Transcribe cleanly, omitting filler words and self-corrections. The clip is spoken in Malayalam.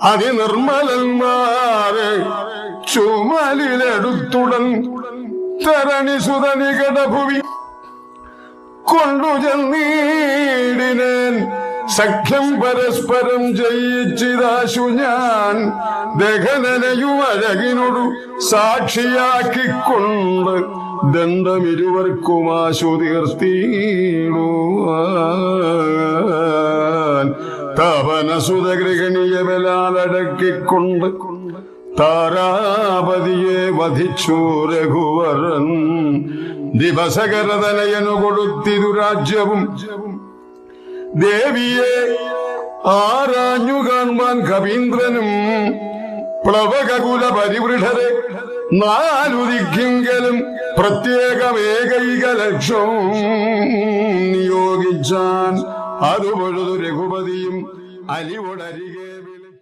അതിനിർമ്മലന്മാരെ ചുമലിലെടുത്തുടൻ തരണി സുതനികടഭുവി കൊണ്ടുചെന്നീടിനേൻ. സഖ്യം പരസ്പരം ജയിച്ചിതാശു ഞാൻ ദഹനനയും അഴകിനോടു സാക്ഷിയാക്കിക്കൊണ്ട് ദണ്ഡമിരുവർക്കുമാശു തീർത്തിടുവാൻ. തപനസുതഗൃഹണീയ ബലാലടക്കിക്കൊണ്ട് താരാപതിയെ വധിച്ചു രഘുവരൻ. ദിവസകരതനയനു കൊടുത്തിരു രാജ്യവും ദേവിയെ ആരാഞ്ഞു കാണുവാൻ കവീന്ദ്രനും പ്ലവകകുല പരിവൃഢരെ നാലുദിക്കിങ്കലും പ്രത്യേകമേകൈക ലക്ഷം നിയോഗിച്ചാൻ. അതുപൊഴുതു രഘുപതിയും അലിവൊടരികെ